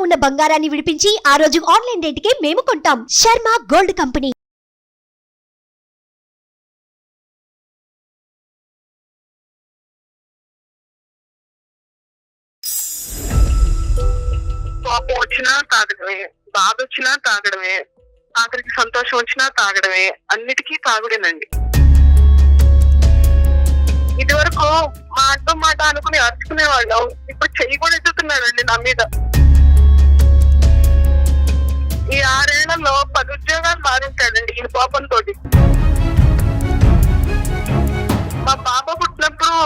ఉన్న బంగారాన్ని విడిపించి ఆ రోజు ఆన్లైన్ రేటుకే మేము కొంటాం. Sharma gold company. కోపం వచ్చినా తాగడమే, బాధ వచ్చినా తాగడమే, ఆఖరికి సంతోషం వచ్చినా తాగడమే, అన్నిటికీ తాగుడేనండి. ఇది వరకు మాట అనుకుని అరుచుకునేవాళ్ళం, ఇప్పుడు చెయ్యి కూడా ఎత్తుతున్నాడండి నా మీద. ఈ 6 ఏళ్లలో 10 ఉద్యోగాలు మారింటాడండి ఈ కోపంతో. మా పాప పుట్టినప్పుడు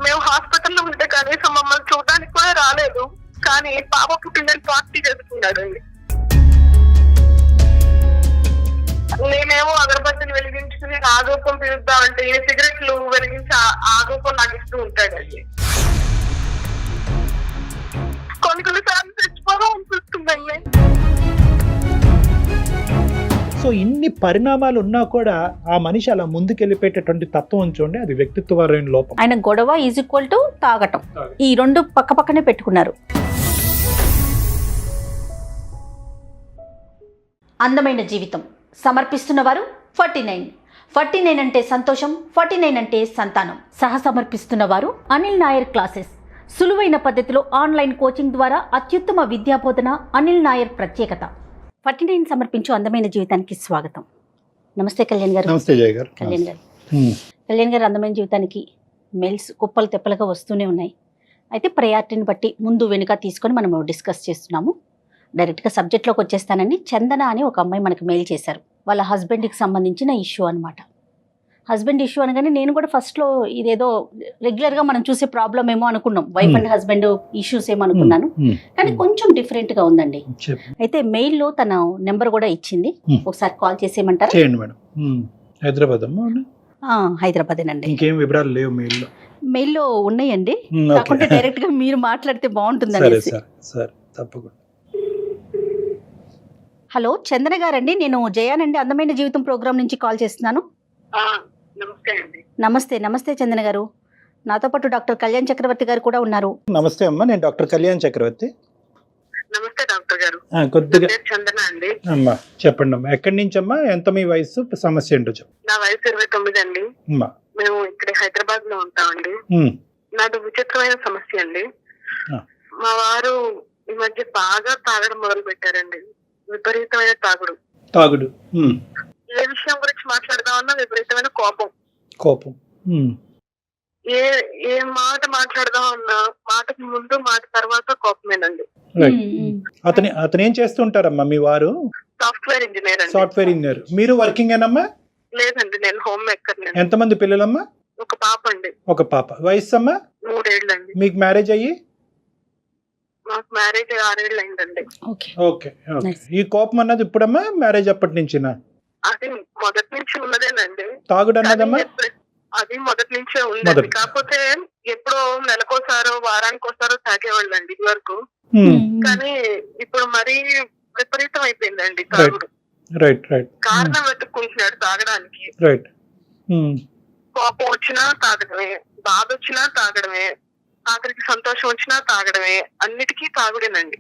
మేము హాస్పిటల్లో ఉంటే కనీసం మమ్మల్ని చూడడానికి కూడా రాలేదు, కానీ పాప పుట్టిందని పార్టీ చేసుకున్నాడండి. నేనేమో అగరబత్తిని వెలిగించుకుని ఆగోపం పిలుద్దామంటే సిగరెట్లు వెలిగించి ఆగోపం నాకు ఇస్తూ ఉంటాడండి. కొన్నిసార్లు చచ్చిపోదాం అనిపిస్తుందండి. సో ఇన్ని పరిణామాలు ఉన్నా కూడా ఆ మనిషి అలా ముందుకెళ్ళిపోయేటటువంటి తత్వం ఉంచండి, అది వ్యక్తిత్వపరమైన లోపం. ఆయన గొడవ ఈజ్ ఈక్వల్ టు తాగటం, ఈ రెండు పక్క పక్కనే పెట్టుకున్నారు. అందమైన జీవితం సమర్పిస్తున్నవారు 49 అంటే సంతోషం, 49 అంటే సంతానం. సమర్పిస్తున్నవారు అనిల్ నాయర్ క్లాసెస్. సులువైన పద్ధతిలో ఆన్లైన్ కోచింగ్ ద్వారా అత్యుత్తమ విద్యాబోధన అనిల్ నాయర్ ప్రత్యేకత. 49 సమర్పించు అందమైన జీవితానికి స్వాగతం. నమస్తే కళ్యాణ్ గారు. నమస్తే జయ గారు. కళ్యాణ్ గారు, అందమైన జీవితానికి మెయిల్స్ కుప్పలు తెప్పలుగా వస్తూనే ఉన్నాయి. అయితే ప్రయారిటీని బట్టి ముందు వెనుక తీసుకొని మనం డిస్కస్ చేస్తున్నాము. డైరెక్ట్గా సబ్జెక్ట్లోకి వచ్చేస్తానండి. చందన అని ఒక అమ్మాయి మనకు మెయిల్ చేశారు. వాళ్ళ హస్బెండ్కి సంబంధించిన ఇష్యూ అనమాట. హస్బెండ్ ఇష్యూ అనగానే నేను కూడా ఫస్ట్లో ఇదేదో రెగ్యులర్గా మనం చూసే ప్రాబ్లం ఏమో అనుకున్నాం, వైఫ్ అండ్ హస్బెండ్ ఇష్యూస్ ఏమో అనుకున్నాను, కానీ కొంచెం డిఫరెంట్గా ఉందండి. అయితే మెయిల్లో తన నెంబర్ కూడా ఇచ్చింది, ఒకసారి కాల్ చేసేయమంటారా? హైదరాబాదేనండి. ఇంకేం వివరాలు లేవు మెయిల్లో ఉన్నాయండి, కాకుంటే డైరెక్ట్గా మీరు మాట్లాడితే బాగుంటుందండి. తప్పకుండా. హలో చందన గారండి, నేను జయానండి, అందమైన జీవితం ప్రోగ్రామ్ నుంచి కాల్ చేస్తున్నాను. నమస్తే చందన గారు. నాతో పాటు డాక్టర్ కళ్యాణ్ చక్రవర్తి గారు కూడా ఉన్నారు. నమస్తే అమ్మా, నేను డాక్టర్ కళ్యాణ్ చక్రవర్తి. నమస్తే డాక్టర్ గారు. కొద్దిగా చందన అండి. అమ్మా చెప్పండి అమ్మా, ఎక్కడి నుంచి అమ్మా, ఎంత మీ వయసు, సమస్య ఏంటో చెప్పు. నా వయసు 29 అండి. మేము ఇక్కడ హైదరాబాద్ లో ఉంటామండి. నాది విచిత్రమైన సమస్య అండి. మా వారు ఈ మధ్య బాగా తాగడం మొదలు పెట్టారండి. విపరీతమైన తాగుడు. ఏ విషయం గురించి మాట్లాడదామన్నా విపరీతమైన కోపం. ఏ మాట మాట్లాడదామన్నా మాటకి ముందు మాట తర్వాత కోపమేనండి. అతను ఏం చేస్తుంటారమ్మా మీ వారు? Software engineer. మీరు వర్కింగ్ ఏనమ్మా? లేదండి, నేను హోమ్ మేకర్. ఎంతమంది పిల్లలమ్మా? ఒక పాప అండి. ఒక పాప. వయసు అమ్మా? 3 ఏళ్ళండి. మీకు మ్యారేజ్ అయ్యి? నాకు మ్యారేజ్ 6 ఏళ్ళు అయిందండి. ఓకే. ఈ కోపం అన్నది ఇప్పుడమ్మా, మ్యారేజ్ అప్పటి నుంచినా? అది మొదటి నుంచి ఉన్నదేనండి. తాగుడు అన్నదమ్మా? అది మొదటి నుంచే ఉందండి, కాకపోతే ఎప్పుడో నెలకోసారో వారానికోసారో తాగేవాళ్ళండి ఇది వరకు. కానీ ఇప్పుడు మరీ విపరీతం అయిపోయిందండి తాగుడు. కారణం వెతుక్కుంటున్నాడు తాగడానికి. కోపం వచ్చినా తాగడమే, బాధ వచ్చినా తాగడమే, ఆఖరికి సంతోషం వచ్చినా తాగడమే, అన్నిటికీ తాగుడేనండి.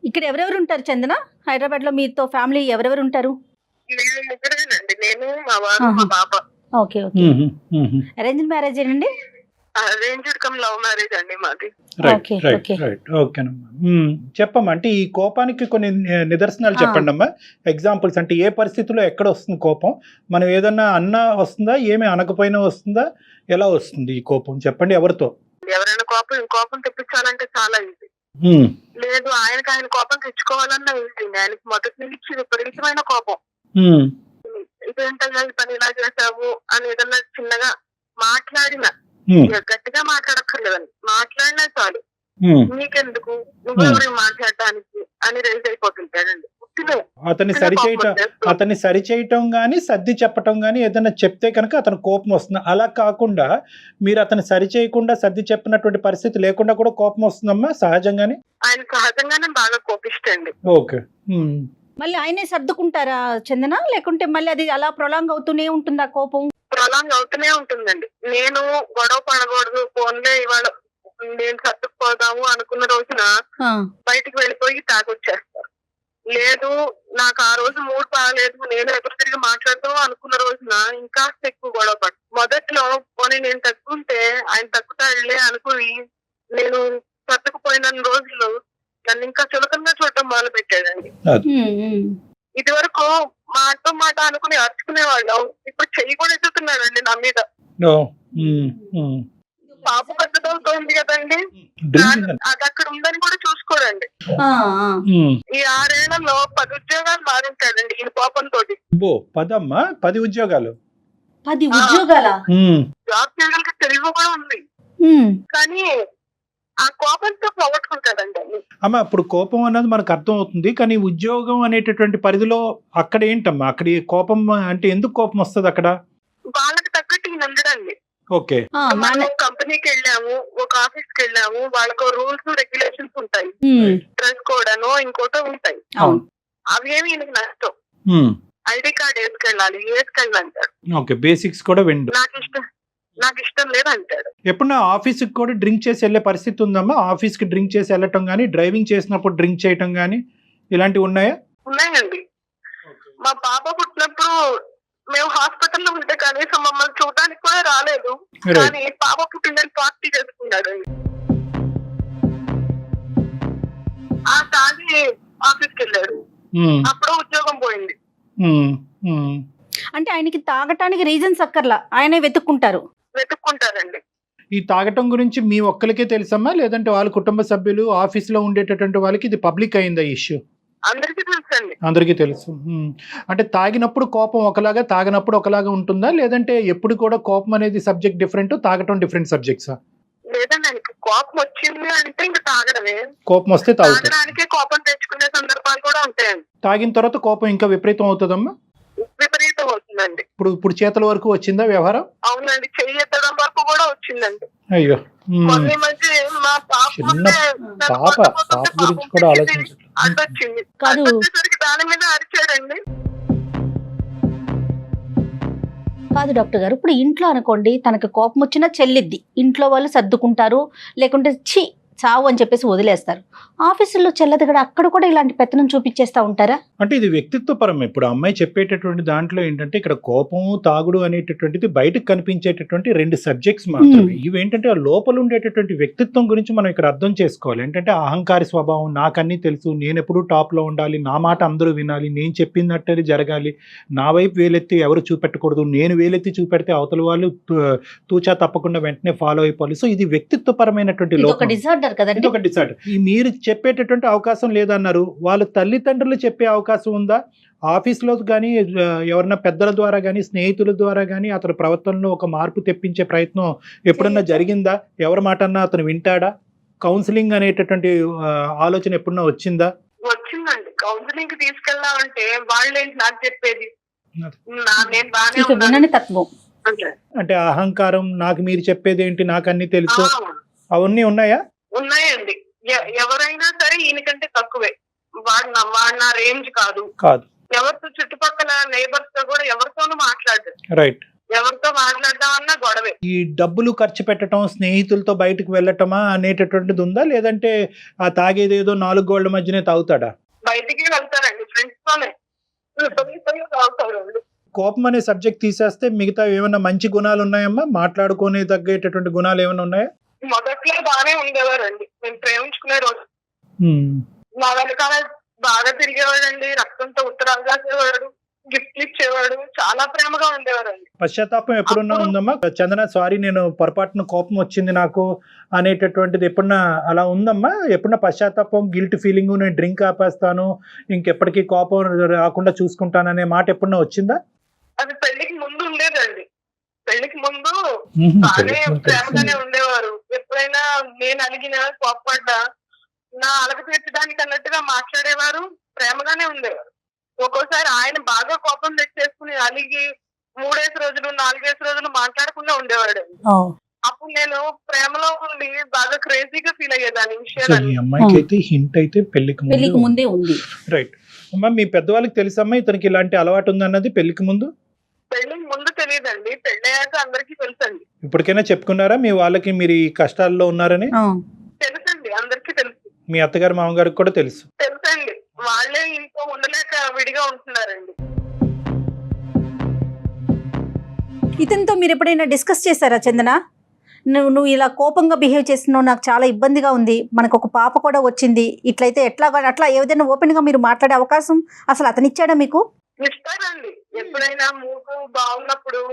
ఇక్కడ ఎవరెవరు ఉంటారు చందన? హైదరాబాద్ లో మీతో ఫ్యామిలీ ఎవరెవరు ఉంటారు? మేము ముగ్గురేనండి, నేను, మా వారు, మా పాప. ఓకే. అరేంజ్ మ్యారేజ్ అండి? అరేంజ్డ్ కమ్ లవ్ మ్యారేజ్ అండి మాది. చెప్పమ్మా, అంటే ఈ కోపానికి కొన్ని నిదర్శనాలు చెప్పండి అమ్మా, ఎగ్జాంపుల్స్. అంటే ఏ పరిస్థితిలో ఎక్కడ వస్తుంది కోపం? మనం ఏదన్నా అన్నా వస్తుందా, ఏమి అనకపోయినా వస్తుందా, ఎలా వస్తుంది ఈ కోపం చెప్పండి? ఎవరితో? ఎవరైనా కోపం తెప్పించాలంటే చాలా ఈజీ. లేదు, ఆయన కోపం తెచ్చుకోవాలన్నా ఈజీ. ఆయనకి మొదటి నుంచి విపరీతమైన కోపం. ఇదేంటయ్యా ఈ పని ఇలా చేసావు అని ఏదన్నా చిన్నగా మాట్లాడినా, గట్టిగా మాట్లాడక్కర్లేదండి, మాట్లాడినా చాలు, నీకెందుకు, నువ్వెవరు మాట్లాడడానికి అని రైజ్ అయిపోతుంటాడండి. అతన్ని సరిచేయటం గానీ సర్ది చెప్పటం గానీ ఏదైనా చెప్తే కనుక అతను కోపం వస్తుంది. అలా కాకుండా మీరు అతను సరిచేయకుండా సర్ది చెప్పినటువంటి పరిస్థితి లేకుండా కూడా కోపం వస్తుందమ్మా సహజంగానే? ఆయన సహజంగానే బాగా కోపిస్తండి. ఓకే. మళ్ళీ ఆయనే సర్దుకుంటారా చందన, లేకుంటే మళ్ళీ అది అలా ప్రొలాంగ్ అవుతూనే ఉంటుందా కోపం? ప్రొలాంగ్ అవుతూనే ఉంటుందండి. నేను గొడవ పడకూడదు, ఫోన్లే ఇవాళ నేను సర్దుకుపోదాము అనుకున్న రోజున బయటికి వెళ్ళిపోయి తాగొచ్చేస్తారు. లేదు నాకు ఆ రోజు మూడ్ బాగాలేదు, నేను ఎదురు తిరిగి మాట్లాడతాం అనుకున్న రోజున ఇంకా ఎక్కువ గొడవ పడు. మొదట్లో పోనీ నేను తగ్గుంటే ఆయన తగ్గుతాడులే అనుకుని నేను సర్దుకుపోయిన రోజులు నన్ను ఇంకా చులకంగా చూడటం మొదలు పెట్టాడండి. ఇది వరకు మాట మాట అనుకుని అరుచుకునేవాళ్ళం, ఇప్పుడు చెయ్యి కూడా ఎత్తుతున్నాడండి నా మీద. పాప పెద్దదవుతోంది కదండి, అది అక్కడ ఉందని కూడా చూసుకోడండి. ఈ 6 ఏళ్లలో 10 ఉద్యోగాలు మారింటాడండి ఈ కోపంతో. 10 ఉద్యోగాలు, 10 ఉద్యోగాల జాబ్ చేయడానికి తెలివి కూడా ఉంది, కానీ ఆ కోపంతో పోగొట్టుకుంటాడండి. అమ్మా ఇప్పుడు కోపం అన్నది మనకు అర్థం అవుతుంది, కానీ ఉద్యోగం అనేటటువంటి పరిధిలో అక్కడ ఏంటమ్మా, అక్కడ కోపం అంటే ఎందుకు కోపం వస్తుంది అక్కడ? వాళ్ళకి తగ్గట్టు ఈయన ఉండడండి. ఓకే, మనం కంపెనీకి వెళ్ళాము, ఒక ఆఫీస్ కి వెళ్ళాము, వాళ్ళకు రూల్స్ రెగ్యులేషన్స్ ఉంటాయి, డ్రెస్ కోడ్ అనో ఇంకోటో ఉంటాయి. అవి ఏమి ఈయనకి నష్టం. ఐడి కార్డ్ వేసుకెళ్ళాలి, వేసుకెళ్ళాలంటాడు. ఓకే, బేసిక్స్ కూడా విండు. నాకు ఇష్టం లేదంటాడు. ఎప్పుడన్నా ఆఫీస్ కి కూడా డ్రింక్ చేసి వెళ్ళే పరిస్థితి ఉందమ్మా? ఆఫీస్ కి డ్రింక్ చేసి వెళ్ళటం గానీ, డ్రైవింగ్ చేసినప్పుడు డ్రింక్ చేయటం గానీ ఇలాంటివి ఉన్నాయా? ఉన్నాయండి. మా పాప పుట్టినప్పుడు మేము హాస్పిటల్లో ఉంటే కనీసం మమ్మల్ని చూడడానికి కూడా రాలేదు, కానీ పాప పుట్టిందని పార్టీ చేసుకున్నాడు. ఆ తాగి ఆఫీస్కి వెళ్ళాడు, అప్పుడు ఉద్యోగం పోయింది. అంటే ఆయనకి తాగటానికి రీజన్స్ అక్కర్లా, ఆయనే వెతుక్కుంటారండి. ఈ తాగటం గురించి మీ ఒక్కరికే తెలుసమ్మా, లేదంటే వాళ్ళ కుటుంబ సభ్యులు ఆఫీస్ లో ఉండేటటువంటి వాళ్ళకి ఇది పబ్లిక్ అయిందా ఇష్యూ? అందరికీ తెలుసండి. అందరికీ తెలుసు. అంటే తాగినప్పుడు కోపం ఒకలాగా, తాగినప్పుడు ఒకలాగా ఉంటుందా, లేదంటే ఎప్పుడు కూడా కోపం అనేది సబ్జెక్ట్ డిఫరెంట్, తాగటం డిఫరెంట్ సబ్జెక్ట్సా? లేదండి, కోపం వచ్చింది అంటే ఇంకా తాగడమే. కోపం వస్తే తాగడానికే కోపం తెచ్చుకునే సందర్భాలు కూడా ఉంటాయండి. తాగిన తర్వాత కోపం ఇంకా విపరీతం అవుతుందమ్మా? విపరీతం అవుతుందండి. ఇప్పుడు చేతుల వరకు వచ్చిందా వ్యవహారం? అవునండి, చెయ్యి ఎత్తడం వరకు కూడా వచ్చిందండి. అయ్యో, కొన్ని మధ్య మా పాప గురించి కూడా ఆలోచించాలి. అడ్డొచ్చింది, అడ్డొచ్చేసరికి దాని మీద అరిచాడండి. కాదు డాక్టర్ గారు, ఇప్పుడు ఇంట్లో అనుకోండి తనకు కోపం వచ్చినా చెల్లిద్ది, ఇంట్లో వాళ్ళు సర్దుకుంటారు, లేకుంటే ఛీ చావు అని చెప్పేసి వదిలేస్తారు. ఆఫీసుల్లో చెల్లదు కూడా, అక్కడ కూడా ఇలాంటి పెత్తనం చూపించేస్తా ఉంటారా? అంటే ఇది వ్యక్తిత్వ పరం. ఇప్పుడు అమ్మాయి చెప్పేటటువంటి దాంట్లో ఏంటంటే ఇక్కడ కోపం, తాగుడు అనేటటువంటిది బయటకు కనిపించేటటువంటి 2 సబ్జెక్ట్స్ మాత్రమే. ఇవేంటంటే ఆ లోపల ఉండేటటువంటి వ్యక్తిత్వం గురించి మనం ఇక్కడ అర్థం చేసుకోవాలి. ఏంటంటే అహంకారి స్వభావం, నాకన్నీ తెలుసు, నేను ఎప్పుడూ టాప్ లో ఉండాలి, నా మాట అందరూ వినాలి, నేను చెప్పినట్టు జరగాలి, నా వైపు వేలెత్తి ఎవరు చూపెట్టకూడదు, నేను వేలెత్తి చూపెడితే అవతల వాళ్ళు తూచా తప్పకుండా వెంటనే ఫాలో అయిపోవాలి. సో ఇది వ్యక్తిత్వ పరమైనటువంటి లోపం. మీరు చెప్పేటటువంటి అవకాశం లేదన్నారు, వాళ్ళ తల్లిదండ్రులు చెప్పే అవకాశం ఉందా? ఆఫీస్లో కానీ, ఎవరన్నా పెద్దల ద్వారా కానీ, స్నేహితుల ద్వారా కానీ అతని ప్రవర్తనలో ఒక మార్పు తెప్పించే ప్రయత్నం ఎప్పుడన్నా జరిగిందా? ఎవరి మాట అన్నా అతను వింటాడా? కౌన్సిలింగ్ అనేటటువంటి ఆలోచన ఎప్పుడన్నా వచ్చిందా? వచ్చిందండి. కౌన్సిలింగ్ కి తీసుకెళ్దామంటే వాళ్ళేంటి నాకు చెప్పేది, అంటే అహంకారం, నాకు మీరు చెప్పేది ఏంటి, నాకు అన్ని తెలుసు, అవన్నీ ఉన్నాయా? ఉన్నాయండి. ఎవరైనా సరే ఈయనకంటే తక్కువే, వాడు నా రేంజ్ కాదు. ఎవరితో చుట్టుపక్కల నైబర్స్ తో కూడా ఎవరితోనూ మాట్లాడదు. రైట్. ఎవరితో మాట్లాడదామన్నా గొడవే. ఈ డబ్బులు ఖర్చు పెట్టడం, స్నేహితులతో బయటకు వెళ్ళటమా అనేటటువంటిది ఉందా, లేదంటే ఆ తాగేదేదో 4 గోళ్ల మధ్యనే తాగుతాడా? బయటికి వెళ్తారండి, ఫ్రెండ్స్ తోనే తాగుతారండి. కోపం అనే సబ్జెక్ట్ తీసేస్తే మిగతా ఏమైనా మంచి గుణాలు ఉన్నాయమ్మా? మాట్లాడుకునే తగ్గేటటువంటి గుణాలు ఏమైనా ఉన్నాయా? మొదట్లో బాగానే ఉండేవారండి, మేము ప్రేమించుకునే రోజు. మా వెనకాల బాగా తిరిగేవాడండి, రక్తంతో ఉత్తరాలు రాసేవాడు, గిఫ్ట్లు ఇచ్చేవాడు, చాలా ప్రేమగా ఉండేవారండి. పశ్చాత్తాపం ఎప్పుడున్నా ఉందమ్మా? చందన, సారీ నేను పొరపాటున కోపం వచ్చింది నాకు అనేటటువంటిది ఎప్పుడన్నా అలా ఉందమ్మా? ఎప్పుడన్నా పశ్చాత్తాపం, గిల్ట్ ఫీలింగ్, నేను డ్రింక్ ఆపేస్తాను, ఇంకెప్పటికీ కోపం రాకుండా చూసుకుంటాను అనే మాట ఎప్పుడన్నా వచ్చిందా? అది పెళ్లికి ముందు ఉండేదండి. పెళ్లికి ముందు బాగానే ప్రేమగానే ఉండేవారు. ఎప్పుడైనా నేను అలిగినా, కోపపడ్డా నా అలగ తీర్చడానికి అన్నట్టుగా మాట్లాడేవారు, ప్రేమగానే ఉండేవారు. ఒక్కోసారి ఆయన బాగా కోపం తెచ్చేసుకుని అలిగి 3 రోజులు 4 రోజులు మాట్లాడకుండా ఉండేవాడు. అప్పుడు నేను ప్రేమలో ఉండి బాగా క్రేజీగా ఫీల్ అయ్యేదాన్ని విషయాలు. అమ్మాయికి అయితే హింట్ అయితే పెళ్లికి ముందే ఉంది. రైట్ అమ్మా, మీ పెద్దవాళ్ళకి తెలుసమ్మా ఇతనికి ఇలాంటి అలవాటు ఉందన్నది? పెళ్లికి ముందు తెలియదండి, పెళ్ళయ్యాక అందరికీ తెలుసండి. ఇప్పటికైనా చెప్పుకున్నారా మీ వాళ్ళకి మీరు ఈ కష్టాల్లో ఉన్నారని? తెలుసండి, అందరికీ తెలుసు. మీ అత్తగారు మామగారికి కూడా తెలుసు? తెలుసండి, వాళ్ళే ఇంట్లో ఉండలేక విడిగా ఉంటున్నారండి. ఇతనితో మీరు ఎప్పుడైనా డిస్కస్ చేశారా చందన? నువ్వు ఇలా కోపంగా బిహేవ్ చేస్తున్నావు, నాకు చాలా ఇబ్బందిగా ఉంది, మనకు ఒక పాప కూడా వచ్చింది, ఇట్లయితే ఎట్లా అట్లా ఏదైనా ఓపెన్గా మీరు మాట్లాడే అవకాశం అసలు అతనిచ్చాడా మీకు? ఇస్తారండి, ఎప్పుడైనా మూడు బాగున్నప్పుడు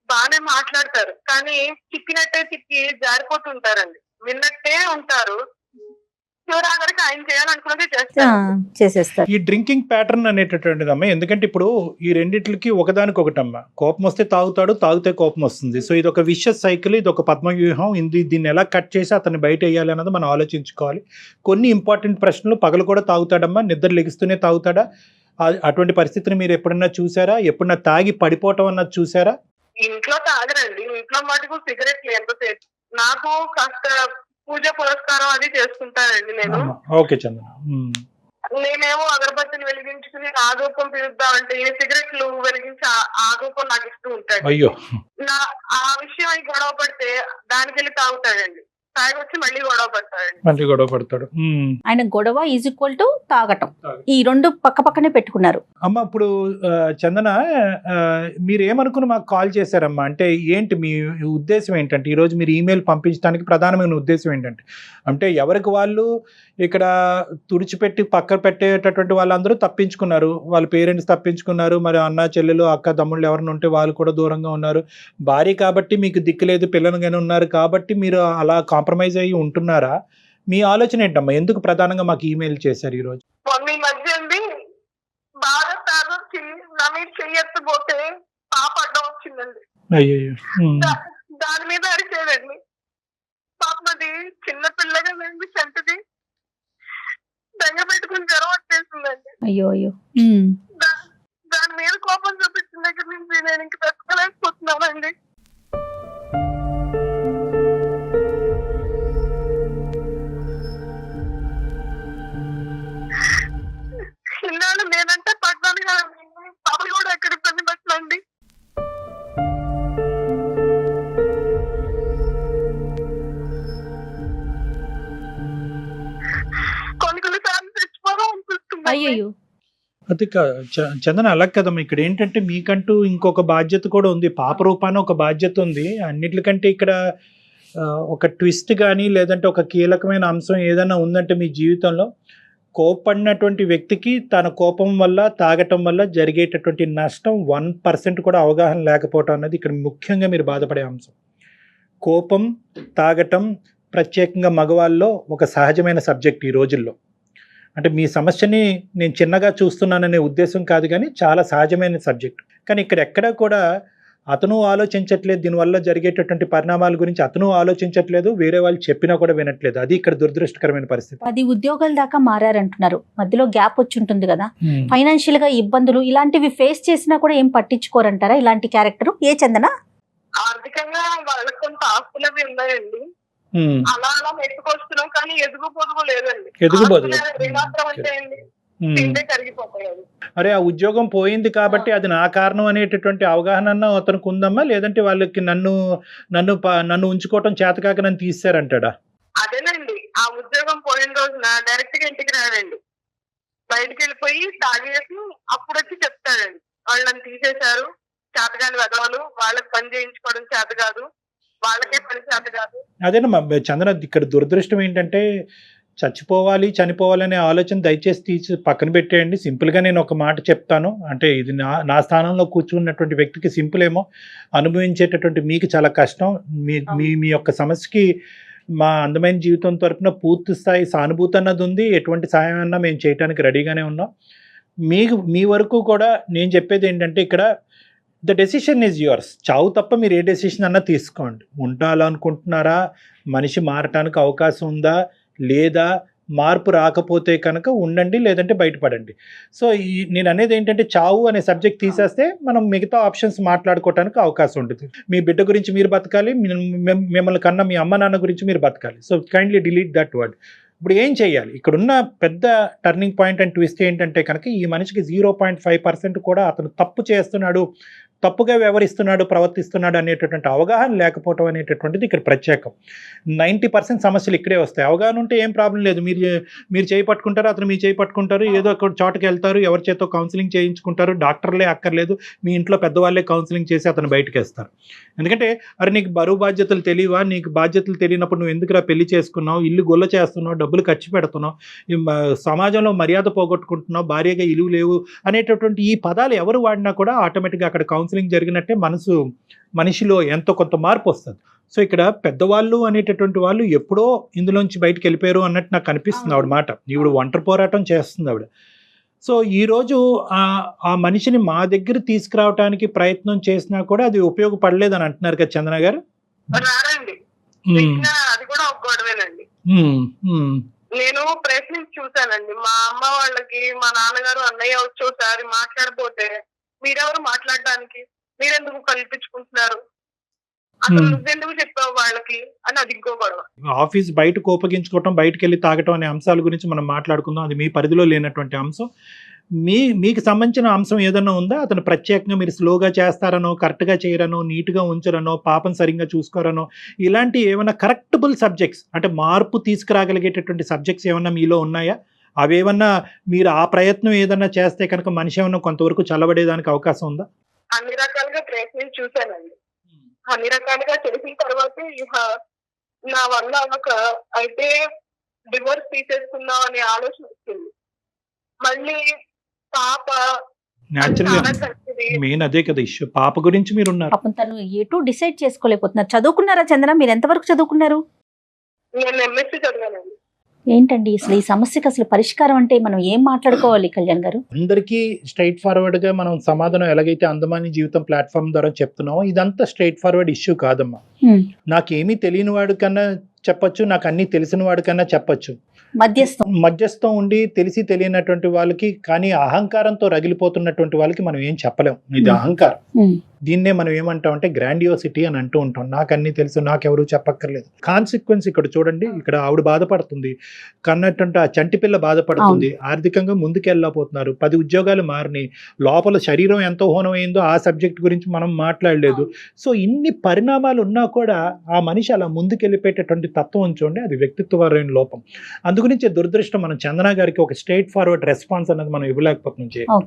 బాగానే మాట్లాడతారు, కానీ తిప్పినట్టే తిప్పి జారిపోతుంటారండి, విన్నట్టే ఉంటారు. చివరాఖరికి ఆయన చేయాలనుకున్నది చేసేస్తారు. ఈ డ్రింకింగ్ ప్యాటర్న్ అనేటటువంటిది అమ్మ, ఎందుకంటే ఇప్పుడు ఈ రెండిట్లకి ఒకదానికొకటమ్మ. కోపం వస్తే తాగుతాడు, తాగితే కోపం వస్తుంది. సో ఇది ఒక విషస్ సైకిల్, ఇది ఒక పద్మవ్యూహం. దీన్ని ఎలా కట్ చేసి అతన్ని బయట వేయాలి అన్నది మనం ఆలోచించుకోవాలి. కొన్ని ఇంపార్టెంట్ ప్రశ్నలు, పగలు కూడా తాగుతాడమ్మా, నిద్ర లెగిస్తూనే తాగుతాడా? అటువంటి పరిస్థితిని మీరు ఎప్పుడన్నా చూసారా? ఎప్పుడన్నా తాగి పడిపోవటం అన్నది చూసారా? ఇంట్లో తాగరండి, ఇంట్లో మటుకు సిగరెట్లు ఎంతసేపు. నాకు కాస్త పూజ పురస్కారం అది చేసుకుంటానండి నేను. ఓకే చందన. నేనేమో అగరబత్తిని వెలిగించుకుని ఆగోపం పిలుద్దామంటే ఈ సిగరెట్లు వెలిగించి ఆగోపం నాకు ఇస్తూ ఉంటాడు. అయ్యో, ఆ విషయం గొడవ పడితే దానికి వెళ్ళి తాగుతాడండి, తాగి వచ్చి మళ్ళీ గొడవ పడతాడు. ఆయన గొడవ ఈజ్ ఈక్వల్ టు తాగటం, ఈ రెండు పక్క పక్కనే పెట్టుకున్నారు. అమ్మ ఇప్పుడు చందన, మీరు ఏమనుకుని మాకు కాల్ చేశారమ్మా? అంటే ఏంటి మీ ఉద్దేశం ఏంటంటే, ఈరోజు మీరు ఈమెయిల్ పంపించడానికి ప్రధానమైన ఉద్దేశం ఏంటంటే, అంటే ఎవరికి వాళ్ళు ఇక్కడ తుడిచిపెట్టి పక్కన పెట్టేటటువంటి వాళ్ళందరూ తప్పించుకున్నారు, వాళ్ళ పేరెంట్స్ తప్పించుకున్నారు, మరి అన్న చెల్లెలు అక్క తమ్ముళ్ళు ఎవరైనా ఉంటే వాళ్ళు కూడా దూరంగా ఉన్నారు. భార్య కాబట్టి మీకు దిక్కులేదు, పిల్లలుగానే ఉన్నారు కాబట్టి మీరు అలా కాంప్రమైజ్ అయ్యి ఉంటున్నారా? మీ ఆలోచన ఏంటమ్మా? ఎందుకు ప్రధానంగా మాకు ఈమెయిల్ చేశారు ఈరోజు? ఈ మధ్య అండి బాగా తాగొచ్చి నా మీద చెయ్యెత్తపోతే పాప అడ్డం వచ్చిందండి. అయ్యో, దాని మీద అరిచేదండి. పాపది చిన్న పిల్లగా వెండి చెంటది దగ్గర పెట్టుకుని జ్వరం వచ్చేసిందండి. అయ్యో అయ్యో. దాని మీద కోపం చూపించిన దగ్గర నుంచి నేను ఇంక తట్టుకోలేకపోతున్నానండి. ఇన్నాళ్ళు నేనంటే పడ్డాను కదండి, పాప కూడా ఎక్కడ ఇబ్బంది పెట్టండి. కొన్నిసార్లు తెచ్చిపోదాం అనిపిస్తుంది. అయ్యో, అది చందన అలా కదమ్మా. ఇక్కడ ఏంటంటే మీకంటూ ఇంకొక బాధ్యత కూడా ఉంది, పాప రూపాన ఒక బాధ్యత ఉంది. అన్నిటికంటే ఇక్కడ ఒక ట్విస్ట్ కానీ లేదంటే ఒక కీలకమైన అంశం ఏదైనా ఉందంటే మీ జీవితంలో, కోపడినటువంటి వ్యక్తికి తన కోపం వల్ల తాగటం వల్ల జరిగేటటువంటి నష్టం 1% కూడా అవగాహన లేకపోవటం అన్నది ఇక్కడ ముఖ్యంగా మీరు బాధపడే అంశం. కోపం, తాగటం ప్రత్యేకంగా మగవాళ్ళలో ఒక సహజమైన సబ్జెక్ట్ ఈ రోజుల్లో. అంటే మీ సమస్యని నేను చిన్నగా చూస్తున్నాననే ఉద్దేశం కాదు, కానీ చాలా సహజమైన సబ్జెక్ట్. కానీ ఇక్కడ ఎక్కడా కూడా అతను ఆలోచించట్లేదు, దీనివల్ల జరిగేటటువంటి పరిణామాల గురించి అతను ఆలోచించట్లేదు, వేరే వాళ్ళు చెప్పినా కూడా వినట్లేదు. అది ఇక్కడ దురదృష్టకరమైన పరిస్థితి. 10 ఉద్యోగాల దాకా మారారంటున్నారు, మధ్యలో గ్యాప్ వచ్చి ఉంటుంది కదా, ఫైనాన్షియల్ గా ఇబ్బందులు ఇలాంటివి ఫేస్ చేసినా కూడా ఏం పట్టించుకోరంటారా ఇలాంటి క్యారెక్టర్? ఏ చందన? ఆర్థికంగా వాళ్ళకి కొంత ఆస్తులు అవి ఉన్నాయండి, అలా అలా మెట్టుకొస్తున్నాం, కానీ ఎదుగు పొదుగు లేదండి. ఏమాత్రం అంటే అండి తింటే కరిగిపోతాయి. అరే, ఆ ఉద్యోగం పోయింది కాబట్టి అది నా కారణం అనేటటువంటి అవగాహన అతనికి ఉందమ్మా? లేదంటే వాళ్ళకి నన్ను ఉంచుకోవటం చేతకాక నన్ను తీసారంటాడా? అదేనండి, ఆ ఉద్యోగం పోయిన రోజున డైరెక్ట్ గా ఇంటికి రాడండి, బయటికి వెళ్ళిపోయి తాగేసి అప్పుడు వచ్చి చెప్తాడండి, వాళ్ళని తీసేశారు, చేతగాని వెదవాళ్ళు, వాళ్ళకి పని చేయించుకోవడం చేత కాదు, వాళ్ళకే పని చేత కాదు. అదేనమ్మా చంద్ర, ఇక్కడ దురదృష్టం ఏంటంటే చచ్చిపోవాలి చనిపోవాలనే ఆలోచన దయచేసి తీసి పక్కన పెట్టేయండి. సింపుల్గా నేను ఒక మాట చెప్తాను, అంటే ఇది నా స్థానంలో కూర్చున్నటువంటి వ్యక్తికి సింపుల్ ఏమో, అనుభవించేటటువంటి మీకు చాలా కష్టం. మీ యొక్క సమస్యకి మా అందమైన జీవితం తరపున పూర్తి స్థాయి సానుభూతి అన్నది ఉంది, ఎటువంటి సహాయం అన్నా మేము చేయడానికి రెడీగానే ఉన్నాం. మీ వరకు కూడా నేను చెప్పేది ఏంటంటే, ఇక్కడ ద డెసిషన్ ఈజ్ యువర్స్. చావు తప్ప మీరు ఏ డెసిషన్ అన్నా తీసుకోండి. ఉండాలనుకుంటున్నారా, మనిషి మారటానికి అవకాశం ఉందా లేదా, మార్పు రాకపోతే కనుక ఉండండి, లేదంటే బయటపడండి. సో నేను అనేది ఏంటంటే, చావు అనే సబ్జెక్ట్ తీసేస్తే మనం మిగతా ఆప్షన్స్ మాట్లాడుకోవడానికి అవకాశం ఉంటుంది. మీ బిడ్డ గురించి మీరు బతకాలి, మిమ్మల్ని కన్నా మీ అమ్మ నాన్న గురించి మీరు బతకాలి. So kindly delete that word. ఇప్పుడు ఏం చేయాలి? ఇక్కడున్న పెద్ద టర్నింగ్ పాయింట్ అండ్ ట్విస్ట్ ఏంటంటే కనుక, ఈ మనిషికి 0.5% కూడా అతను తప్పు చేస్తున్నాడు, తప్పుగా వ్యవహరిస్తున్నాడు, ప్రవర్తిస్తున్నాడు అనేటటువంటి అవగాహన లేకపోవడం అనేటటువంటిది ఇక్కడ ప్రత్యేకం. 90% సమస్యలు ఇక్కడే వస్తాయి. అవగాహన ఉంటే ఏం ప్రాబ్లం లేదు. మీరు చేయి పట్టుకుంటారు, అతను మీ చేయి పట్టుకుంటారు, ఏదో ఒక చోటకి వెళ్తారు, ఎవరి చేతో కౌన్సిలింగ్ చేయించుకుంటారు, డాక్టర్లే అక్కర్లేదు, మీ ఇంట్లో పెద్దవాళ్ళే కౌన్సిలింగ్ చేసి అతను బయటకు వేస్తారు. ఎందుకంటే అరే నీకు బరువు బాధ్యతలు తెలియవా, నీకు బాధ్యతలు తెలియనప్పుడు నువ్వు ఎందుకురా పెళ్లి చేసుకున్నావు, ఇల్లు గొల్ల చేస్తున్నావు, డబ్బులు ఖర్చు పెడుతున్నావు, సమాజంలో మర్యాద పోగొట్టుకుంటున్నావు, భార్యగా ఇలువ లేవు అనేటటువంటి ఈ పదాలు ఎవరు వాడినా కూడా ఆటోమేటిక్గా అక్కడ కౌన్సిలింగ్ జరిగినట్టే మనిషిలో ఎంతో కొంత మార్పు వస్తుంది. సో ఇక్కడ పెద్దవాళ్ళు అనేటటువంటి వాళ్ళు ఎప్పుడో ఇందులోంచి బయటకు వెళ్ళిపోయారు అన్నట్టు నాకు అనిపిస్తుంది ఆవిడ మాట. ఈవిడ ఒంటరి పోరాటం చేస్తుంది ఆవిడ. సో ఈరోజు ఆ మనిషిని మా దగ్గర తీసుకురావడానికి ప్రయత్నం చేసినా కూడా అది ఉపయోగపడలేదని అంటున్నారు కదా చందన గారు. అది కూడా ఒక గొడవేనండి. నేను ప్రయత్నించి చూసానండి. మా అమ్మ వాళ్ళకి మా నాన్నగారు అన్నయ్య వచ్చి ఒకసారి మాట్లాడిపోతే మీరెవరు మాట్లాడడానికి, మీరెందుకు కల్పించుకుంటున్నారు, అసలు నువ్వెందుకు చెప్పావు వాళ్ళకి అని అది ఇంకో గొడవ. ఆఫీస్ బయట కోపగించుకోవటం, బయటకు వెళ్ళి తాగటం అనే అంశాల గురించి మనం మాట్లాడుకుందాం. అది మీ పరిధిలో లేనటువంటి అంశం. మీకు సంబంధించిన అంశం ఏదైనా ఉందా? అతను ప్రత్యేకంగా మీరు స్లోగా చేస్తారనో, కరెక్ట్గా చేయరనో, నీట్గా ఉంచరనో, పాపం సరిగ్గా చూసుకోరనో, ఇలాంటి ఏమైనా కరెక్టబుల్ సబ్జెక్ట్స్ అంటే మార్పు తీసుకురాగలిగేటటువంటి సబ్జెక్ట్స్ ఏమన్నా మీలో ఉన్నాయా? అవేమన్నా మీరు ఆ ప్రయత్నం ఏదన్నా చేస్తే కనుక మనిషి ఏమన్నా కొంతవరకు చల్లబడేదానికి అవకాశం ఉందా? అన్ని రకాలుగా ప్రయత్నించి చూశానండి. అన్ని రకాలుగా చేసిన తర్వాత నా వల్ల అయితే డివోర్స్ తీసేసుకుందాం అనే ఆలోచన వచ్చింది. మళ్ళీ పాప మెయిన్ అదే కదా ఇష్యూ. పాప గురించి మీరు ఉన్నారు. పాపం తను ఎటు డిసైడ్ చేసుకోలేకపోతున్నారు. చదువుకున్నారా చంద్ర? మీరు ఎంతవరకు చదువుకున్నారు? నేను ఎంఎస్సీ చదివానండి. ఏంటండి అసలు ఈ సమస్యకి అసలు పరిష్కారం అంటే మనం ఏం మాట్లాడుకోవాలి కళ్యాణ్ గారు? అందరికీ స్ట్రైట్ ఫార్వర్డ్ గా మనం సమాధానం ఎలాగైతే అందమాని జీవితం ప్లాట్ఫామ్ ద్వారా చెప్తున్నామో ఇదంతా స్ట్రైట్ ఫార్వర్డ్ ఇష్యూ కాదమ్మా. నాకేమీ తెలియని వాడి కన్నా చెప్పొచ్చు, నాకు అన్ని తెలిసిన వాడి కన్నా చెప్పొచ్చు. మధ్యస్థం ఉండి తెలిసి తెలియనటువంటి వాళ్ళకి, కానీ అహంకారంతో రగిలిపోతున్నటువంటి వాళ్ళకి మనం ఏం చెప్పలేం. ఇది అహంకారం. దీన్నే మనం ఏమంటాం అంటే గ్రాండియోసిటీ అని అంటూ ఉంటాం. నాకు అన్ని తెలుసు, నాకెవరు చెప్పక్కర్లేదు. కాన్సిక్వెన్స్ ఇక్కడ చూడండి. ఇక్కడ ఆవిడ బాధపడుతుంది, కన్నట్టుంటే ఆ చంటి పిల్ల బాధపడుతుంది, ఆర్థికంగా ముందుకెళ్ళకపోతున్నారు, 10 ఉద్యోగాలు మారినాయి, లోపల శరీరం ఎంతో హోనమైందో ఆ సబ్జెక్ట్ గురించి మనం మాట్లాడలేదు. సో ఇన్ని పరిణామాలు ఉన్నా కూడా ఆ మనిషి అలా ముందుకెళ్ళిపోయేటటువంటి తత్వం చూడండి, అది వ్యక్తిత్వపరమైన లోపం. అందుగురించి దురదృష్టం మనం చందన గారికి ఒక స్ట్రైట్ ఫార్వర్డ్ రెస్పాన్స్ అనేది మనం ఇవ్వలేకపోతున్నాం.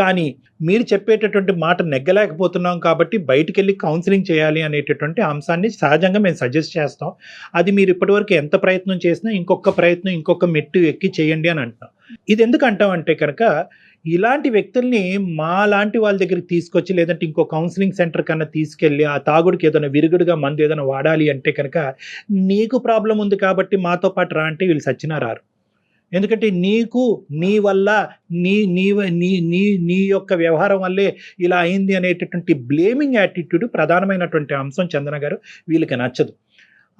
కానీ మీరు చెప్పేటటువంటి మాట నెగ్గలేకపోతున్నాం కాబట్టి బయటికి వెళ్ళి కౌన్సిలింగ్ చేయాలి అనేటటువంటి అంశాన్ని సహజంగా మేము సజెస్ట్ చేస్తాం. అది మీరు ఇప్పటివరకు ఎంత ప్రయత్నం చేసినా ఇంకొక ప్రయత్నం, ఇంకొక మెట్టు ఎక్కి చేయండి అని అంటున్నాం. ఇది ఎందుకు అంటామంటే కనుక ఇలాంటి వ్యక్తుల్ని మా లాంటి వాళ్ళ దగ్గరికి తీసుకొచ్చి, లేదంటే ఇంకో కౌన్సిలింగ్ సెంటర్ కన్నా తీసుకెళ్ళి ఆ తాగుడికి ఏదైనా విరుగుడుగా మందు ఏదైనా వాడాలి అంటే కనుక నీకు ప్రాబ్లం ఉంది కాబట్టి మాతో పాటు రా అంటే వీళ్ళు సచ్చినా రారు. ఎందుకంటే నీకు నీ వల్ల నీ యొక్క వ్యవహారం వల్లే ఇలా అయింది అనేటటువంటి బ్లేమింగ్ యాటిట్యూడ్ ప్రధానమైనటువంటి అంశం చందన గారు వీళ్ళకి నచ్చదు.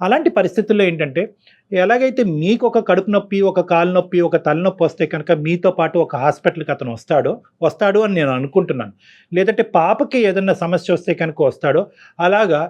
అలాంటి పరిస్థితుల్లో ఏంటంటే ఎలాగైతే మీకు ఒక కడుపు నొప్పి, ఒక కాలు నొప్పి, ఒక తలనొప్పి వస్తే కనుక మీతో పాటు ఒక హాస్పిటల్కి అతను వస్తాడు అని నేను అనుకుంటున్నాను. లేదంటే పాపకి ఏదన్నా సమస్య వస్తే కనుక వస్తాడో, అలాగా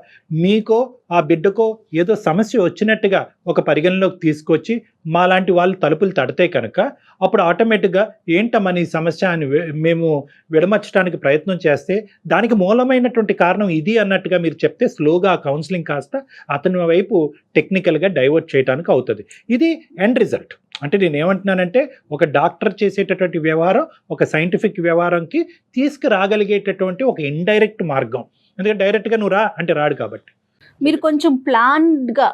మీకో ఆ బిడ్డకో ఏదో సమస్య వచ్చినట్టుగా ఒక పరిగణలోకి తీసుకొచ్చి మాలాంటి వాళ్ళు తలుపులు తడితే కనుక అప్పుడు ఆటోమేటిక్గా ఏంటమ్మా నీ సమస్య అని మేము విడమర్చడానికి ప్రయత్నం చేస్తే దానికి మూలమైనటువంటి కారణం ఇది అన్నట్టుగా మీరు చెప్తే స్లోగా ఆ కౌన్సిలింగ్ కాస్త అతని వైపు టెక్నికల్గా డైవర్ట్ చేయడానికి అవుతుంది. ఇది ఎండ్ రిజల్ట్. అంటే నేను ఏమంటున్నానంటే ఒక డాక్టర్ చేసేటటువంటి వ్యవహారం ఒక సైంటిఫిక్ వ్యవహారంకి తీసుకురాగలిగేటటువంటి ఒక ఇండైరెక్ట్ మార్గం. ఎందుకంటే డైరెక్ట్గా నువ్వు రా అంటే రాడు కాబట్టి మీరు కొంచెం ప్లాన్డ్గా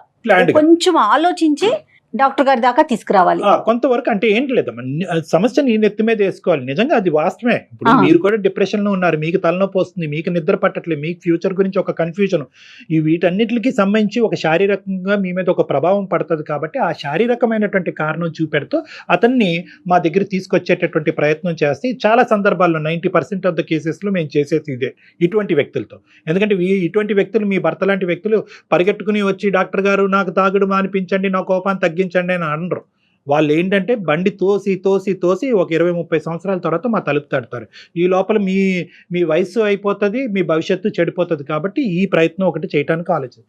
కొంచెం ఆలోచించి డాక్టర్ గారి దాకా తీసుకురావాలి. కొంతవరకు అంటే ఏంటి లేదమ్మా, సమస్య నీ నెత్తి మీద వేసుకోవాలి. నిజంగా అది వాస్తవమే. ఇప్పుడు మీరు కూడా డిప్రెషన్లో ఉన్నారు, మీకు తలనొప్పి వస్తుంది, మీకు నిద్ర పట్టట్లేదు, మీకు ఫ్యూచర్ గురించి ఒక కన్ఫ్యూజన్, ఈ వీటన్నిటికి సంబంధించి ఒక శారీరకంగా మీ మీద ఒక ప్రభావం పడుతుంది. కాబట్టి ఆ శారీరకమైనటువంటి కారణం చూపెడుతూ అతన్ని మా దగ్గర తీసుకొచ్చేటటువంటి ప్రయత్నం చేస్తే చాలా సందర్భాల్లో 90% ఆఫ్ ద కేసెస్లో మేము చేసేది ఇదే ఇటువంటి వ్యక్తులతో. ఎందుకంటే ఇటువంటి వ్యక్తులు, మీ భర్త లాంటి వ్యక్తులు పరిగెట్టుకుని వచ్చి డాక్టర్ గారు నాకు తాగుడు మానిపించండి, నా కోపాన్ని తగ్గించండి అని అనరు. వాళ్ళు ఏంటంటే బండి తోసి ఒక 20-30 సంవత్సరాల తర్వాత మా తలుపు తడతారు. ఈ లోపల మీ వయసు అయిపోతుంది, మీ భవిష్యత్తు చెడిపోతుంది. కాబట్టి ఈ ప్రయత్నం ఒకటి చేయడానికి ఆలోచన.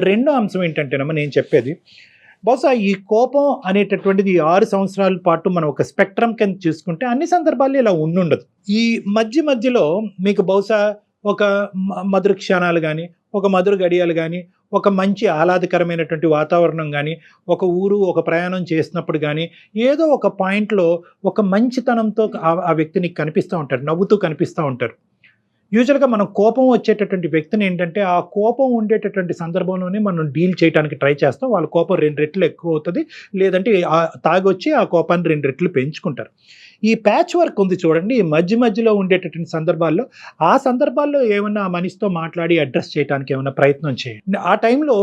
రెండో అంశం ఏంటంటేనమ్మా నేను చెప్పేది, బహుశా ఈ కోపం అనేటటువంటిది 6 సంవత్సరాల పాటు మనం ఒక స్పెక్ట్రమ్ కింద చూసుకుంటే అన్ని సందర్భాల్లో ఇలా ఉండదు. ఈ మధ్యలో మీకు బహుశా ఒక మధుర క్షణాలు కానీ, ఒక మధుర గడియాలు కానీ, ఒక మంచి ఆహ్లాదకరమైనటువంటి వాతావరణం కానీ, ఒక ఊరు ఒక ప్రయాణం చేసినప్పుడు కానీ, ఏదో ఒక పాయింట్లో ఒక మంచితనంతో ఆ వ్యక్తి నీకు కనిపిస్తూ ఉంటారు, నవ్వుతూ కనిపిస్తూ ఉంటారు. యూజువల్గా మనం కోపం వచ్చేటటువంటి వ్యక్తిని ఏంటంటే ఆ కోపం ఉండేటటువంటి సందర్భంలోనే మనం డీల్ చేయడానికి ట్రై చేస్తాం. వాళ్ళ కోపం 2 రెట్లు ఎక్కువ అవుతుంది, లేదంటే తాగొచ్చి ఆ కోపాన్ని 2 రెట్లు పెంచుకుంటారు. ఈ ప్యాచ్ వర్క్ ఉంది చూడండి, ఈ మధ్యలో ఉండేటటువంటి సందర్భాల్లో, ఆ సందర్భాల్లో ఏమన్నా ఆ మనిషితో మాట్లాడి అడ్రస్ చేయడానికి ఏమైనా ప్రయత్నం చేయండి. ఆ టైంలో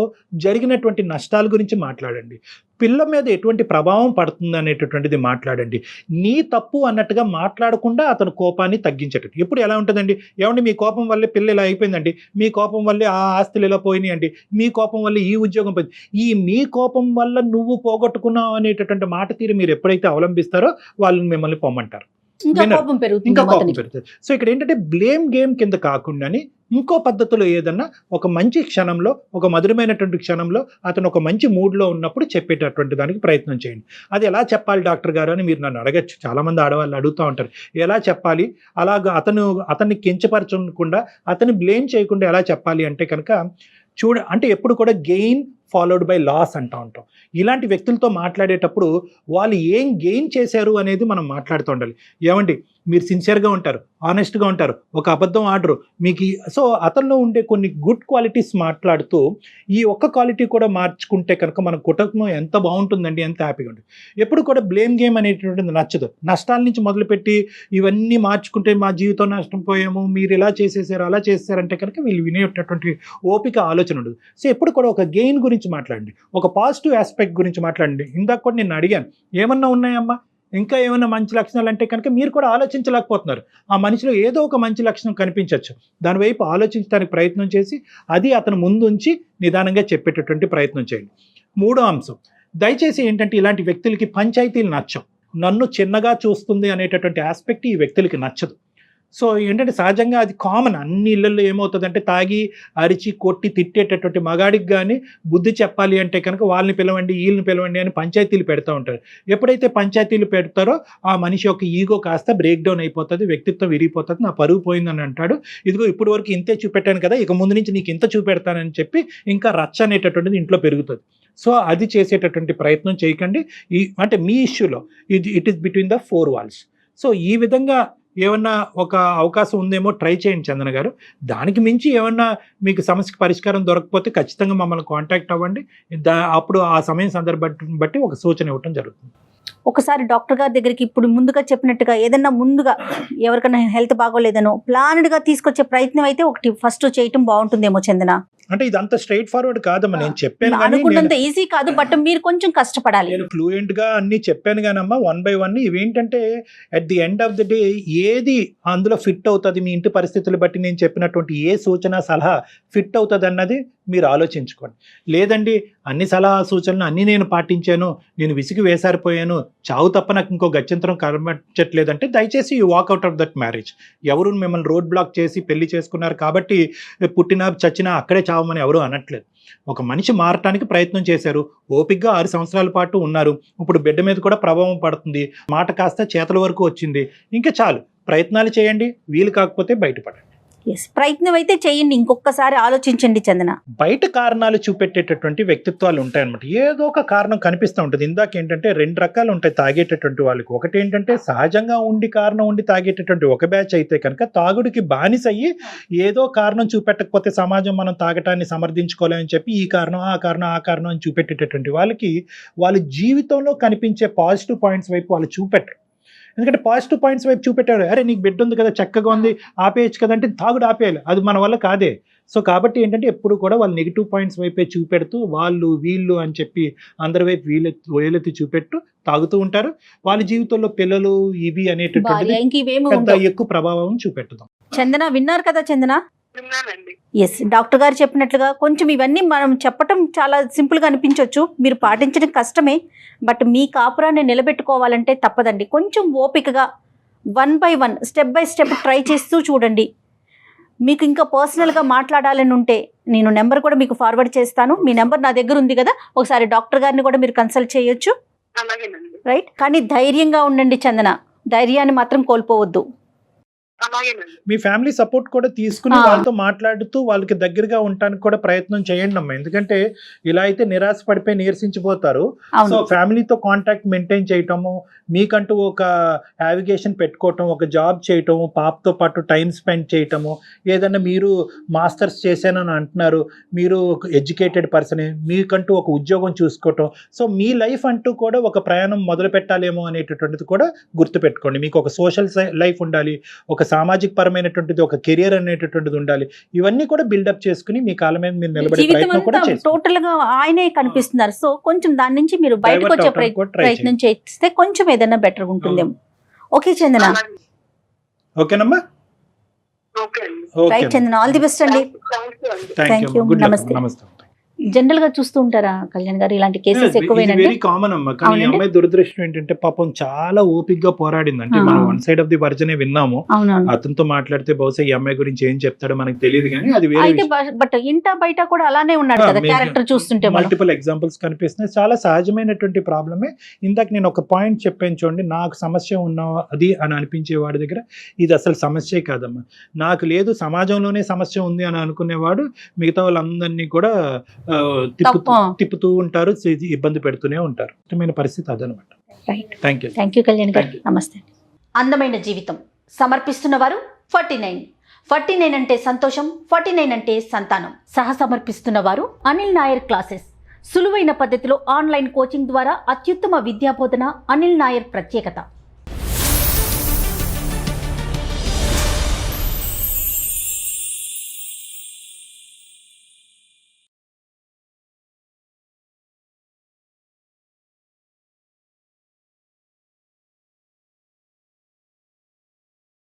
జరిగినటువంటి నష్టాల గురించి మాట్లాడండి, పిల్ల మీద ఎటువంటి ప్రభావం పడుతుంది అనేటటువంటిది మాట్లాడండి. నీ తప్పు అన్నట్టుగా మాట్లాడకుండా అతను కోపాన్ని తగ్గించేటట్టు. ఎప్పుడు ఎలా ఉంటుందండి, ఏమండి మీ కోపం వల్లే పిల్ల ఇలా అయిపోయిందండి, మీ కోపం వల్లే ఆ ఆస్తులు ఇలా పోయినాయండి, మీ కోపం వల్ల ఈ ఉద్యోగం పోయింది. ఈ మీ కోపం వల్ల నువ్వు పోగొట్టుకున్నావు అనేటటువంటి మాట తీరు మీరు ఎప్పుడైతే అవలంబిస్తారో వాళ్ళని మిమ్మల్ని పొమ్మంటారు, ఇంకా కోపం పెరుగుతుంది. సో ఇక్కడ ఏంటంటే బ్లేమ్ గేమ్ కింద కాకుండాని ఇంకో పద్ధతిలో ఏదన్నా ఒక మంచి క్షణంలో, ఒక మధురమైనటువంటి క్షణంలో అతను ఒక మంచి మూడ్లో ఉన్నప్పుడు చెప్పేటటువంటి దానికి ప్రయత్నం చేయండి. అది ఎలా చెప్పాలి డాక్టర్ గారు అని మీరు నన్ను అడగచ్చు, చాలామంది ఆడవాళ్ళు అడుగుతూ ఉంటారు, ఎలా చెప్పాలి, అలాగా అతన్ని కించపరచకుండా, అతన్ని బ్లేమ్ చేయకుండా ఎలా చెప్పాలి అంటే కనుక అంటే ఎప్పుడు కూడా గెయిన్ ఫాలోడ్ బై లాస్ అంటూ ఉంటాం. ఇలాంటి వ్యక్తులతో మాట్లాడేటప్పుడు వాళ్ళు ఏం గెయిన్ చేశారు అనేది మనం మాట్లాడుతూ ఉండాలి. ఏమండి మీరు సిన్సియర్గా ఉంటారు, ఆనెస్ట్గా ఉంటారు, ఒక అబద్ధం ఆడరు మీకు. సో అతనిలో ఉండే కొన్ని గుడ్ క్వాలిటీస్ మాట్లాడుతూ ఈ ఒక్క క్వాలిటీ కూడా మార్చుకుంటే కనుక మన కుటుంబం ఎంత బాగుంటుందండి, ఎంత హ్యాపీగా ఉంటుంది. ఎప్పుడు కూడా బ్లేమ్ గేమ్ అనేటువంటిది నచ్చదు. నష్టాల నుంచి మొదలుపెట్టి ఇవన్నీ మార్చుకుంటే మా జీవితం నష్టం పోయాము, మీరు ఇలా చేసేసారు అలా చేసేసారంటే కనుక వీళ్ళు వినేటటువంటి ఓపిక ఆలోచన ఉండదు. సో ఎప్పుడు కూడా ఒక గెయిన్ గురించి మాట్లాడండి, ఒక పాజిటివ్ ఆస్పెక్ట్ గురించి మాట్లాడండి. ఇందాక కూడా నేను అడిగాను ఏమన్నా ఉన్నాయమ్మా, ఇంకా ఏమైనా మంచి లక్షణాలు అంటే కనుక మీరు కూడా ఆలోచించలేకపోతున్నారు. ఆ మనిషిలో ఏదో ఒక మంచి లక్షణం కనిపించవచ్చు, దానివైపు ఆలోచించడానికి ప్రయత్నం చేసి అది అతను ముందుంచి నిదానంగా చెప్పేటటువంటి ప్రయత్నం చేయండి. 3వ అంశం, దయచేసి ఏంటంటే ఇలాంటి వ్యక్తులకి పంచాయతీలు నచ్చవు, నన్ను చిన్నగా చూస్తుంది అనేటటువంటి ఆస్పెక్ట్ ఈ వ్యక్తులకి నచ్చదు. సో ఏంటంటే సహజంగా అది కామన్, అన్ని ఇళ్లలో ఏమవుతుందంటే తాగి అరిచి కొట్టి తిట్టేటటువంటి మగాడికి కానీ బుద్ధి చెప్పాలి అంటే కనుక వాళ్ళని పిలవండి వీళ్ళని పిలవండి అని పంచాయతీలు పెడతా ఉంటారు. ఎప్పుడైతే పంచాయతీలు పెడతారో ఆ మనిషి యొక్క ఈగో కాస్త బ్రేక్ డౌన్ అయిపోతుంది, వ్యక్తిత్వం విరిగిపోతుంది, నా పరువు పోయిందని అంటాడు. ఇదిగో ఇప్పుడు వరకు ఇంతే చూపెట్టాను కదా, ఇక ముందు నుంచి నీకు ఇంత చూపెడతానని చెప్పి ఇంకా రచ్చ అనేటటువంటిది ఇంట్లో పెరుగుతుంది. సో అది చేసేటటువంటి ప్రయత్నం చేయకండి. అంటే మీ ఇష్యూలో it is between the 4 walls. So ఈ విధంగా ఏమన్నా ఒక అవకాశం ఉందేమో ట్రై చేయండి చందన గారు. దానికి మించి ఏమన్నా మీకు సమస్యకి పరిష్కారం దొరకకపోతే ఖచ్చితంగా మమ్మల్ని కాంటాక్ట్ అవ్వండి. అప్పుడు ఆ సమయం సందర్భాన్ని బట్టి ఒక సూచన ఇవ్వటం జరుగుతుంది. ఒకసారి డాక్టర్ గారి దగ్గరికి ఇప్పుడు ముందుగా చెప్పినట్టుగా ఏదన్నా ముందుగా ఎవరికైనా హెల్త్ బాగోలేదనో ప్లాన్డ్గా తీసుకొచ్చే ప్రయత్నం అయితే ఒకటి ఫస్ట్ చేయటం బాగుంటుందేమో చందన. అంటే ఇదంతా స్ట్రైట్ ఫార్వర్డ్ కాదమ్మా, నేను చెప్పాను అనుకున్నంత ఈజీ కాదు, బట్ మీరు కొంచెం కష్టపడాలి. నేను ఫ్లూయెంట్ గా అన్ని చెప్పాను కానమ్మా, 1 by 1. ఇవేంటంటే at the end of the day ఏది అందులో ఫిట్ అవుతుంది, మీ ఇంటి పరిస్థితులు బట్టి నేను చెప్పినటువంటి ఏ సూచన సలహా ఫిట్ అవుతుంది అన్నది మీరు ఆలోచించుకోండి. లేదండి అన్ని సలహా సూచనలు అన్నీ నేను పాటించాను, నేను విసిగి వేసారిపోయాను, చావు తప్ప నాకు ఇంకో గత్యంతరం కనిపించట్లేదంటే దయచేసి you walk out of that marriage. ఎవరు మిమ్మల్ని రోడ్ బ్లాక్ చేసి పెళ్లి చేసుకున్నారు కాబట్టి పుట్టినా చచ్చినా అక్కడే చావమని ఎవరు అనట్లేదు. ఒక మనిషి మారటానికి ప్రయత్నం చేశారు, ఓపికగా 6 సంవత్సరాల పాటు ఉన్నారు, ఇప్పుడు బిడ్డ మీద కూడా ప్రభావం పడుతుంది, మాట కాస్త చేతల వరకు వచ్చింది, ఇంకా చాలు ప్రయత్నాలు చేయండి, వీలు కాకపోతే బయటపడండి. ప్రయత్నం అయితే చేయండి, ఇంకొకసారి ఆలోచించండి చందన. బయట కారణాలు చూపెట్టేటటువంటి వ్యక్తిత్వాలు ఉంటాయన్నమాట, ఏదో ఒక కారణం కనిపిస్తూ ఉంటుంది. ఇందాక ఏంటంటే 2 రకాలు ఉంటాయి తాగేటటువంటి వాళ్ళకి. ఒకటి ఏంటంటే సహజంగా ఉండి కారణం ఉండి తాగేటటువంటి ఒక బ్యాచ్ అయితే కనుక తాగుడికి బానిస అయ్యి ఏదో కారణం చూపెట్టకపోతే సమాజం మనం తాగటాన్ని సమర్థించుకోలేమని చెప్పి ఈ కారణం ఆ కారణం ఆ కారణం అని చూపెట్టేటటువంటి వాళ్ళకి వాళ్ళ జీవితంలో కనిపించే పాజిటివ్ పాయింట్స్ వైపు వాళ్ళు చూపెట్టరు. ఎందుకంటే పాజిటివ్ పాయింట్స్ వైపు చూపెట్టారు, అరే నీకు బిడ్డ ఉంది కదా, చక్కగా ఉంది, ఆపేయచ్చు కదా అంటే తాగుడు ఆపేయాలి, అది మన వల్ల కాదే. సో కాబట్టి ఏంటంటే ఎప్పుడు కూడా వాళ్ళు నెగిటివ్ పాయింట్స్ వైపే చూపెడుతూ వాళ్ళు వీళ్ళు అని చెప్పి అందరి వైపు వేలెత్తి చూపెట్టు తాగుతూ ఉంటారు. వాళ్ళ జీవితంలో పిల్లలు ఇవి అనేటటువంటి ఎక్కువ ప్రభావం చూపెట్టదాం. చందన విన్నారు కదా చందన? ఎస్, డాక్టర్ గారు చెప్పినట్లుగా కొంచెం ఇవన్నీ మనం చెప్పటం చాలా సింపుల్గా అనిపించవచ్చు, మీరు పాటించడం కష్టమే, బట్ మీ కాపురాన్ని నిలబెట్టుకోవాలంటే తప్పదండి. కొంచెం ఓపికగా 1 by 1 step by step try చేస్తూ చూడండి. మీకు ఇంకా పర్సనల్గా మాట్లాడాలని ఉంటే నేను నెంబర్ కూడా మీకు ఫార్వర్డ్ చేస్తాను, మీ నెంబర్ నా దగ్గర ఉంది కదా, ఒకసారి డాక్టర్ గారిని కూడా మీరు కన్సల్ట్ చేయొచ్చు. రైట్, కానీ ధైర్యంగా ఉండండి చందన, ధైర్యాన్ని మాత్రం కోల్పోవద్దు. అలాగేనండి. మీ ఫ్యామిలీ సపోర్ట్ కూడా తీసుకుని ఆ. వాళ్ళతో మాట్లాడుతూ వాళ్ళకి దగ్గరగా ఉండడానికి కూడా ప్రయత్నం చేయండి అమ్మా. ఎందుకంటే ఇలా అయితే నిరాశ పడిపోయి నీరసించిపోతారు. సో అవును ఫ్యామిలీతో కాంటాక్ట్ మెయింటైన్ చేయటము, మీకంటూ ఒక యావిగేషన్ పెట్టుకోవటం, ఒక జాబ్ చేయటం, పాపతో పాటు టైం స్పెండ్ చేయటము, ఏదన్నా మీరు మాస్టర్స్ చేశానని అంటున్నారు, మీరు ఎడ్యుకేటెడ్ పర్సనే, మీకంటూ ఒక ఉద్యోగం చూసుకోవటం, సో మీ లైఫ్ అంటూ కూడా ఒక ప్రయాణం మొదలు పెట్టాలేమో అనేటటువంటిది కూడా గుర్తుపెట్టుకోండి. మీకు ఒక సోషల్ లైఫ్ ఉండాలి, ఒక సామాజిక పరమైనటువంటిది ఒక కెరియర్ అనేటటువంటిది ఉండాలి. ఇవన్నీ కూడా బిల్డప్ చేసుకుని మీ కాళ్ళ మీద మీరు నిలబడే జీవితం ప్రయత్నం కూడా అంతా చేసుకోండి. టోటల్ గా ఆయనే కనిపిస్తున్నారు. సో కొంచెం దాని నుంచి మీరు బయటకు Divert వచ్చే అవడానికి కూడా try ప్రయత్నం చేస్తే కొంచెం ఏదైనా బెటర్ ఉంటుందేమో. ఓకే చందన, అలాగే. ఓకేనమ్మా? ఓకే అండి. Right Chandana, all the best అండి. థ్యాంక్ యూ అండి. Thank you. నమస్తే. నమస్తే. జనరల్ గా చూస్తూ ఉంటారా కళ్యాణ్ గారు ఇలాంటి కేసెస్ ఎక్కువేనండి? వెరీ కామన్ అమ్మా. కానీ ఈ అవునండి. అమ్మాయి దురదృష్టం ఏంటంటే పాపం చాలా ఓపిక్ గా పోరాడింది. అంటే మనం వన్ సైడ్ ఆఫ్ ది వర్జనే విన్నాము. అవునవును. అతనితో మాట్లాడితే బహుశా ఈ అమ్మాయి గురించి ఏం చెప్తాడో మనకు తెలియదు, కానీ అది వేరే అయితే బట్ ఇంట బయట కూడా అలానే ఉన్నాడు కదా క్యారెక్టర్ చూస్తుంటే మనం. మల్టిపుల్ ఎగ్జాంపుల్స్ కనిపిస్తున్నాయి. చాలా సహజమైనటువంటి ప్రాబ్లమే. ఇందాక నేను ఒక పాయింట్ చెప్పాను చూడండి, నాకు సమస్య ఉన్నది అని అనిపించే వాడి దగ్గర ఇది అసలు సమస్యే కాదమ్మా. నాకు లేదు, సమాజంలోనే సమస్య ఉంది అని అనుకునేవాడు మిగతా వాళ్ళందరినీ కూడా తిప్పుతూ ఉంటారు, ఇబ్బంది పెడుతూనే ఉంటారు. ఇష్టమైన పరిస్థితి అదనమాట. Right, thank you. Thank you Kalyan గారు. Thank you. నమస్తే. అందమైన జీవితం సమర్పిస్తున్నవారు 49 అంటే సంతోషం, 49 అంటే సంతానం. సహ సమర్పిస్తున్నవారు అనిల్ నాయర్ క్లాసెస్. సులువైన పద్ధతిలో ఆన్లైన్ కోచింగ్ ద్వారా అత్యుత్తమ విద్యాబోధన అనిల్ నాయర్ ప్రత్యేకత.